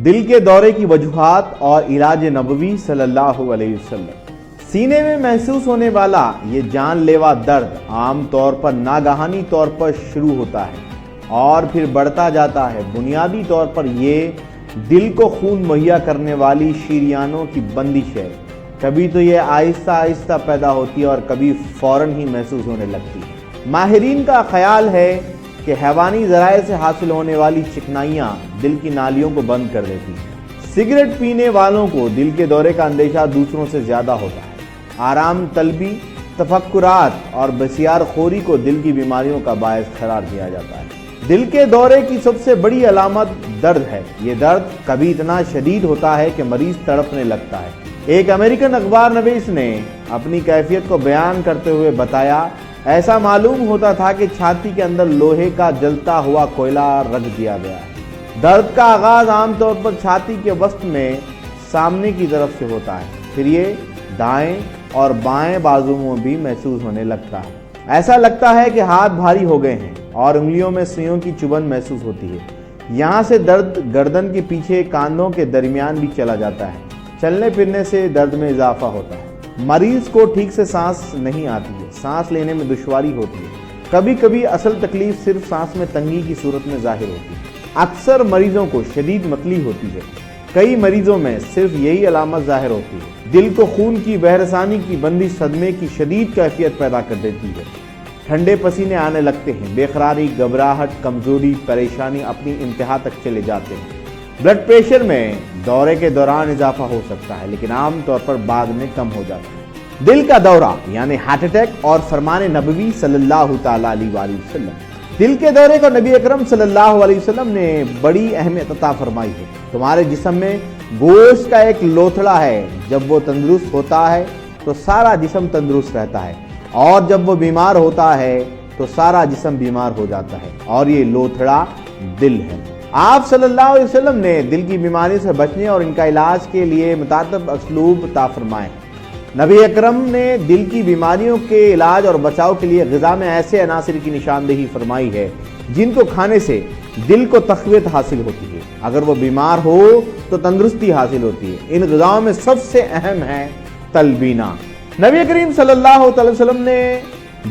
دل کے دورے کی وجوہات اور علاج نبوی صلی اللہ علیہ وسلم۔ سینے میں محسوس ہونے والا یہ جان لیوا درد عام طور پر ناگہانی طور پر شروع ہوتا ہے اور پھر بڑھتا جاتا ہے۔ بنیادی طور پر یہ دل کو خون مہیا کرنے والی شریانوں کی بندش ہے۔ کبھی تو یہ آہستہ آہستہ پیدا ہوتی ہے اور کبھی فوراً ہی محسوس ہونے لگتی ہے۔ ماہرین کا خیال ہے کہ حیوانی ذرائع سے حاصل ہونے والی چکنائیاں دل کی نالیوں کو بند کر دیتی ہیں۔ سگریٹ پینے والوں کو دل کے دورے کا اندیشہ دوسروں سے زیادہ ہوتا ہے۔ آرام طلبی، تفکرات اور بسیار خوری کو دل کی بیماریوں کا باعث قرار دیا جاتا ہے۔ دل کے دورے کی سب سے بڑی علامت درد ہے۔ یہ درد کبھی اتنا شدید ہوتا ہے کہ مریض تڑپنے لگتا ہے۔ ایک امریکن اخبار نویس نے اپنی کیفیت کو بیان کرتے ہوئے بتایا، ایسا معلوم ہوتا تھا کہ چھاتی کے اندر لوہے کا جلتا ہوا کوئلہ رکھ دیا گیا ہے۔ درد کا آغاز عام طور پر چھاتی کے وسط میں سامنے کی طرف سے ہوتا ہے، پھر یہ دائیں اور بائیں بازو میں بھی محسوس ہونے لگتا ہے۔ ایسا لگتا ہے کہ ہاتھ بھاری ہو گئے ہیں اور انگلیوں میں سوئیوں کی چبھن محسوس ہوتی ہے۔ یہاں سے درد گردن کے پیچھے کاندھوں کے درمیان بھی چلا جاتا ہے۔ چلنے پھرنے سے درد میں اضافہ ہوتا ہے۔ مریض کو ٹھیک سے سانس نہیں آتی ہے، سانس لینے میں دشواری ہوتی ہے۔ کبھی کبھی اصل تکلیف صرف سانس میں تنگی کی صورت میں ظاہر ہوتی ہے۔ اکثر مریضوں کو شدید متلی ہوتی ہے۔ کئی مریضوں میں صرف یہی علامت ظاہر ہوتی ہے۔ دل کو خون کی بہرسانی کی بندش صدمے کی شدید کیفیت پیدا کر دیتی ہے۔ ٹھنڈے پسینے آنے لگتے ہیں، بے قراری، گھبراہٹ، کمزوری، پریشانی اپنی انتہا تک چلے جاتے ہیں۔ بلڈ پریشر میں دورے کے دوران اضافہ ہو سکتا ہے، لیکن عام طور پر بعد میں کم ہو جاتا ہے۔ دل کا دورہ یعنی ہارٹ اٹیک اور فرمان نبوی صلی اللہ تعالی علیہ وآلہ وسلم۔ دل کے دورے کو نبی اکرم صلی اللہ علیہ وسلم نے بڑی اہمیت عطا فرمائی ہے۔ تمہارے جسم میں گوشت کا ایک لوتھڑا ہے، جب وہ تندرست ہوتا ہے تو سارا جسم تندرست رہتا ہے، اور جب وہ بیمار ہوتا ہے تو سارا جسم بیمار ہو جاتا ہے، اور یہ لوتھڑا دل ہے۔ آپ صلی اللہ علیہ وسلم نے دل کی بیماری سے بچنے اور ان کا علاج کے لیے متعدد اسلوب عطا فرمائے۔ نبی اکرم نے دل کی بیماریوں کے علاج اور بچاؤ کے لیے غذا میں ایسے عناصر کی نشاندہی فرمائی ہے جن کو کھانے سے دل کو تقویت حاصل ہوتی ہے۔ اگر وہ بیمار ہو تو تندرستی حاصل ہوتی ہے۔ ان غذاؤں میں سب سے اہم ہے تلبینہ۔ نبی کریم صلی اللہ علیہ وسلم نے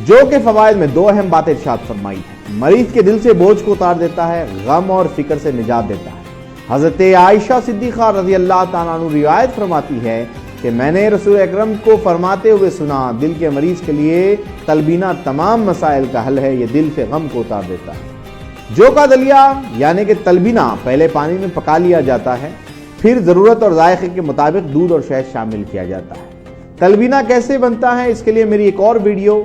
جو کے فوائد میں دو اہم باتیں ارشاد فرمائی ہیں۔ مریض کے دل سے بوجھ کو اتار دیتا ہے، غم اور فکر سے نجات دیتا ہے۔ حضرت عائشہ صدیقہ رضی اللہ تعالیٰ عنہ روایت فرماتی ہے کہ میں نے رسول اکرم کو فرماتے ہوئے سنا، دل کے مریض کے لیے تلبینہ تمام مسائل کا حل ہے، یہ دل سے غم کو اتار دیتا ہے۔ جو کا دلیا یعنی کہ تلبینہ پہلے پانی میں پکا لیا جاتا ہے، پھر ضرورت اور ذائقے کے مطابق دودھ اور شہد شامل کیا جاتا ہے۔ تلبینہ کیسے بنتا ہے اس کے لیے میری ایک اور ویڈیو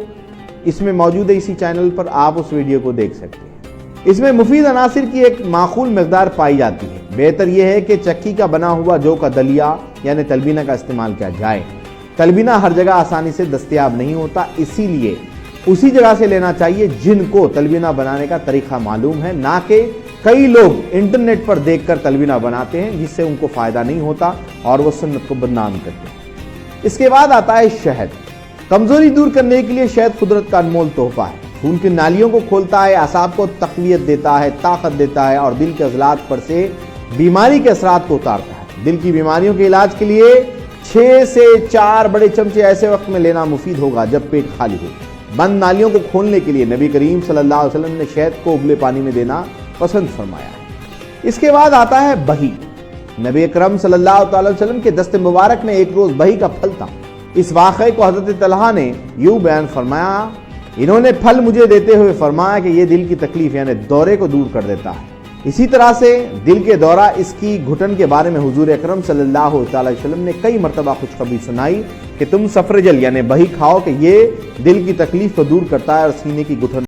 اس میں موجود ہے، اسی چینل پر آپ اس ویڈیو کو دیکھ سکتے ہیں۔ اس میں مفید عناصر کی ایک معقول مقدار پائی جاتی ہے۔ بہتر یہ ہے کہ چکی کا بنا ہوا جو کا دلیا یعنی تلبینہ کا استعمال کیا جائے۔ تلبینہ ہر جگہ آسانی سے دستیاب نہیں ہوتا، اسی لیے اسی جگہ سے لینا چاہیے جن کو تلبینہ بنانے کا طریقہ معلوم ہے، نہ کہ کئی لوگ انٹرنیٹ پر دیکھ کر تلبینہ بناتے ہیں جس سے ان کو فائدہ نہیں ہوتا اور وہ سنت کو بدنام کرتے ہیں۔ اس کے بعد آتا ہے شہد۔ کمزوری دور کرنے کے لیے شہد قدرت کا انمول تحفہ ہے۔ خون کی نالیوں کو کھولتا ہے، اعصاب کو تقویت دیتا ہے، طاقت دیتا ہے اور دل کے عضلات پر سے بیماری کے اثرات کو اتارتا ہے۔ دل کی بیماریوں کے علاج کے لیے 6 سے 4 بڑے چمچے ایسے وقت میں لینا مفید ہوگا جب پیٹ خالی ہو۔ بند نالیوں کو کھولنے کے لیے نبی کریم صلی اللہ علیہ وسلم نے شہد کو ابلے پانی میں دینا پسند فرمایا ہے۔ اس کے بعد آتا ہے بہی۔ نبی اکرم صلی اللہ تعالی وسلم کے دست مبارک میں ایک روز بہی کا پھل تھا۔ اس واقعے کو حضرت طلحہ نے یوں بیان فرمایا، انہوں نے پھل مجھے دیتے ہوئے فرمایا کہ یہ دل کی تکلیف یعنی دورے کو دور کر دیتا ہے۔ اسی طرح سے دل کے دورہ اس کی گھٹن کے بارے میں حضور اکرم صلی اللہ علیہ وسلم نے کئی مرتبہ خوشخبری سنائی کہ تم سفرجل یعنی بہی کھاؤ کہ یہ دل کی تکلیف کو دور کرتا ہے اور سینے کی گھٹن